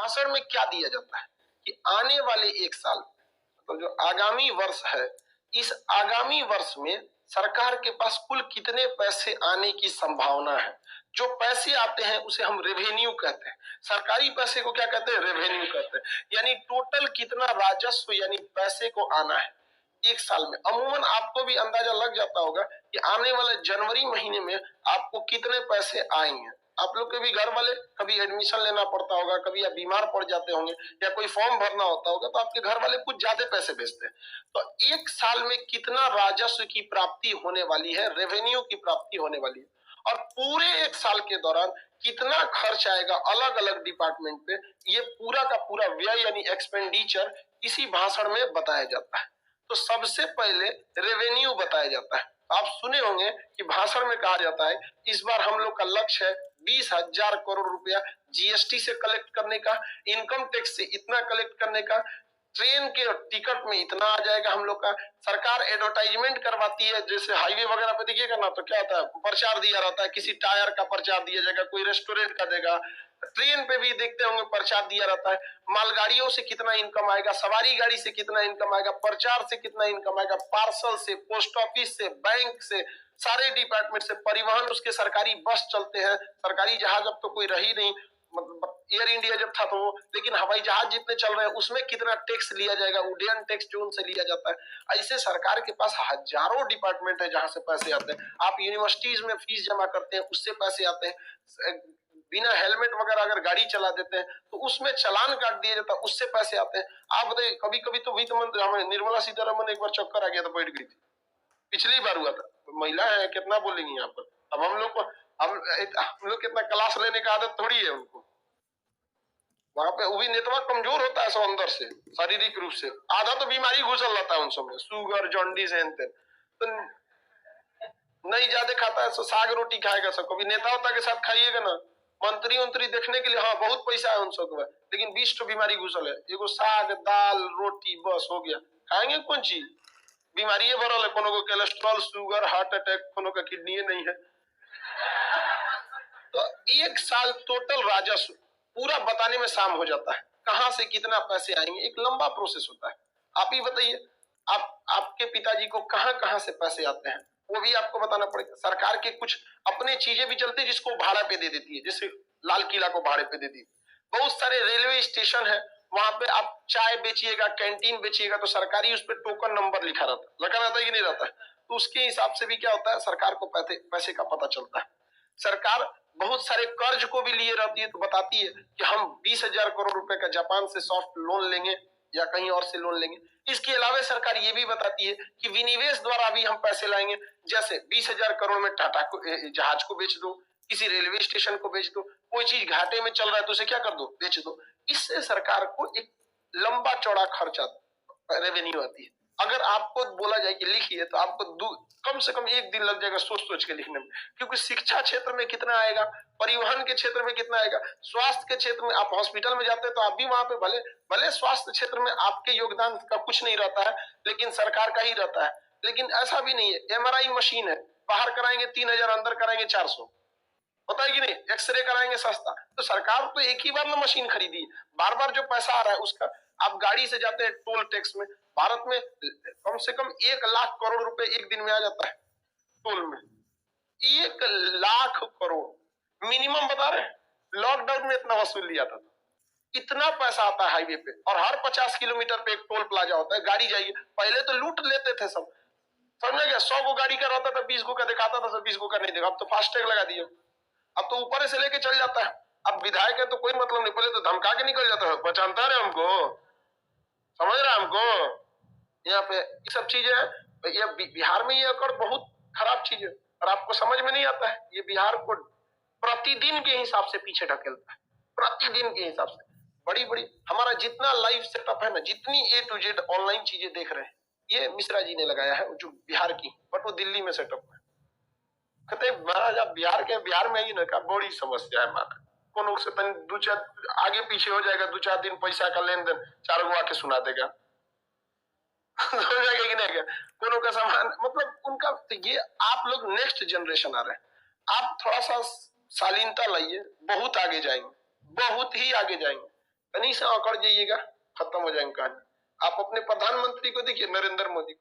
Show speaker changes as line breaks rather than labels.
भाषण में क्या दिया जाता है कि आने वाले एक साल, मतलब जो आगामी वर्ष है, इस आगामी वर्ष में सरकार के पास कुल कितने पैसे आने की संभावना है। जो पैसे आते हैं उसे हम रेवेन्यू कहते हैं। सरकारी पैसे को क्या कहते हैं? रेवेन्यू कहते हैं। यानी टोटल कितना राजस्व यानी पैसे को आना है एक साल में। अमूमन आपको भी अंदाजा लग जाता होगा कि आने वाले जनवरी महीने में आपको कितने पैसे आएंगे। आप लोग के भी घर वाले कभी एडमिशन लेना पड़ता होगा, कभी आप बीमार पड़ जाते होंगे या कोई फॉर्म भरना होता होगा, तो आपके घर वाले कुछ ज्यादा पैसे भेजते हैं। तो एक साल में कितना राजस्व की प्राप्ति होने वाली है, रेवेन्यू की प्राप्ति होने वाली है, और पूरे एक साल के दौरान कितना खर्च आएगा अलग अलग डिपार्टमेंट पे, ये पूरा का पूरा व्यय यानी एक्सपेंडिचर इसी भाषण में बताया जाता है। तो सबसे पहले रेवेन्यू बताया जाता है। आप सुने होंगे कि भाषण में कहा जाता है इस बार हम लोग का लक्ष्य है 20,000 करोड़ रुपया जीएसटी से कलेक्ट करने का, इनकम टैक्स से इतना कलेक्ट करने का, ट्रेन के टिकट में इतना आ जाएगा हम लोग का। सरकार एडवर्टाइजमेंट करवाती है, जैसे हाईवे वगैरह पे देखिएगा ना, तो क्या होता है, प्रचार दिया रहता है, किसी टायर का प्रचार दिया जाएगा, कोई रेस्टोरेंट का देगा, ट्रेन पे भी देखते होंगे प्रचार दिया रहता है, मालगाड़ियों से कितना इनकम आएगा, सवारी गाड़ी से कितना इनकम आएगा, प्रचार से कितना इनकम आएगा, पार्सल से, पोस्ट ऑफिस से, बैंक से, सारे डिपार्टमेंट से, परिवहन, उसके सरकारी बस चलते हैं, सरकारी जहाज अब तो कोई रही नहीं, मतलब एयर इंडिया जब था तो वो, लेकिन हवाई जहाज जितने चल रहे हैं उसमें कितना टैक्स लिया जाएगा, उड्डयन टैक्स जो उनसे लिया जाता है। ऐसे सरकार के पास हजारों डिपार्टमेंट है जहां से पैसे आते हैं। आप यूनिवर्सिटीज में फीस जमा करते हैं, उससे पैसे आते हैं। बिना हेलमेट वगैरह अगर गाड़ी चला देते हैं तो उसमें चालान काट दिया जाता है, उससे पैसे आते हैं। आप बताइए, कभी कभी तो वित्त मंत्री हमें निर्मला सीतारमन एक बार चक्कर आ गया था, बैठ गई थी, पिछली बार हुआ था। महिला है, कितना बोलेंगी यहाँ पर। अब हम लोग कितना क्लास लेने का आदत थोड़ी है उनको। वहां पे वो भी नेटवा कमजोर होता है सब अंदर से, शारीरिक रूप से, आधा तो बीमारी घुसल रहता है उन सब में, शुगर, जॉन्डिस, तो नहीं ज्यादा खाता है तो साग रोटी खाएगा सब। कभी नेता उता के साथ खाइएगा ना, मंत्री उंत्री देखने के लिए, हाँ बहुत पैसा है उन सब के, लेकिन 20 तो बीमारी घुसल है। एगो साग दाल रोटी बस हो गया, खाएंगे कौन चीज? बीमारी भरल है, कोनो को कोलेस्ट्रॉल, शुगर, हार्ट अटैक, कोनो का किडनी नहीं है। तो एक साल टोटल राजस्व पूरा बताने में शाम हो जाता है, कहां से कितना पैसे आएंगे, एक लंबा प्रोसेस होता है। आप ही बताइए, आपके पिताजी को कहां कहां से पैसे आते हैं, वो भी आपको बताना पड़ेगा। सरकार के कुछ अपने चीजें भी चलती है जिसको भाड़ा पे दे देती है, जैसे लाल किला को भाड़े पे दे दी। बहुत सारे रेलवे स्टेशन है, वहां पे आप चाय बेचिएगा, कैंटीन बेचिएगा, तो सरकारी उस पर टोकन नंबर लिखा रहता है, लगा रहता है कि नहीं रहता है, तो उसके हिसाब से भी क्या होता है, सरकार को पैसे का पता चलता है। सरकार बहुत सारे कर्ज को भी लिए रहती है, तो बताती है कि हम 20,000 करोड़ रुपए का जापान से सॉफ्ट लोन लेंगे या कहीं और से लोन लेंगे। इसके अलावा सरकार ये भी बताती है कि विनिवेश द्वारा भी हम पैसे लाएंगे, जैसे 20,000 करोड़ में टाटा को जहाज को बेच दो, किसी रेलवे स्टेशन को बेच दो, कोई चीज घाटे में चल रहा है तो उसे क्या कर दो, बेच दो। इससे सरकार को एक लंबा चौड़ा खर्चा रेवेन्यू आती है। अगर आपको बोला जाए कि लिखिए, तो आपको कम से कम एक दिन लग जाएगा सोच सोच के लिखने में, क्योंकि शिक्षा क्षेत्र में कितना आएगा, परिवहन के क्षेत्र में कितना आएगा, स्वास्थ्य के क्षेत्र में, आप हॉस्पिटल में जाते हैं तो आप भी वहां पे भले भले स्वास्थ्य क्षेत्र में आपके योगदान का कुछ नहीं रहता है, लेकिन सरकार का ही रहता है। लेकिन ऐसा भी नहीं है, एमआरआई मशीन है, बाहर कराएंगे 3,000, अंदर कराएंगे 400, पता है कि नहीं, एक्सरे कराएंगे सस्ता। तो सरकार तो एक ही बार ना मशीन खरीदी, बार बार जो पैसा आ रहा है उसका। आप गाड़ी से जाते हैं टोल टैक्स में, भारत में कम से कम 1 लाख करोड़ रुपए एक दिन में आ जाता है टोल में, 1 लाख करोड़ मिनिमम बता रहे हैं। लॉकडाउन में इतना वसूल लिया था, इतना पैसा आता है हाईवे पे, और हर 50 किलोमीटर पे एक टोल प्लाजा होता है, गाड़ी जाइए। पहले तो लूट लेते थे सब, समझ गया, 100 को गाड़ी का रहता था, 20 को का दिखाता था, सब 20 को का नहीं देखा। अब तो फास्टैग लगा दिया, अब तो ऊपर से लेके चल जाता है। अब विधायक है तो कोई मतलब नहीं, पहले तो धमका के निकल जाता है, पहचानता है हमको, समझ रहा है हमको। यहाँ पे ये सब चीजें, ये बिहार में ये अकड़ बहुत खराब चीज है, और आपको समझ में नहीं आता है। ये बिहार को प्रतिदिन के हिसाब से पीछे ढकेलता है, प्रतिदिन के हिसाब से। बड़ी बड़ी हमारा जितना लाइव सेटअप है ना, जितनी A to Z ऑनलाइन चीजें देख रहे हैं, ये मिश्रा जी ने लगाया है, जो बिहार की, बट वो दिल्ली में सेटअप है। कहते महाराज आप बिहार में ही ना, का बड़ी समस्या है माना, कोनो से तन दो चार आगे पीछे हो जाएगा, 2-4 दिन पैसा का लेन देन, 4 गो आके सुना देगा हो जाएगा कि नहीं, कोनो का सामान, मतलब उनका। तो ये आप लोग नेक्स्ट जनरेशन आ रहे हैं, आप थोड़ा सा शालीनता लाइए, बहुत आगे जाएंगे, बहुत ही आगे जाएंगे। कहीं से अकड़ जाइएगा, खत्म हो जाएंगे कहानी। आप अपने प्रधानमंत्री को देखिए, नरेंद्र मोदी,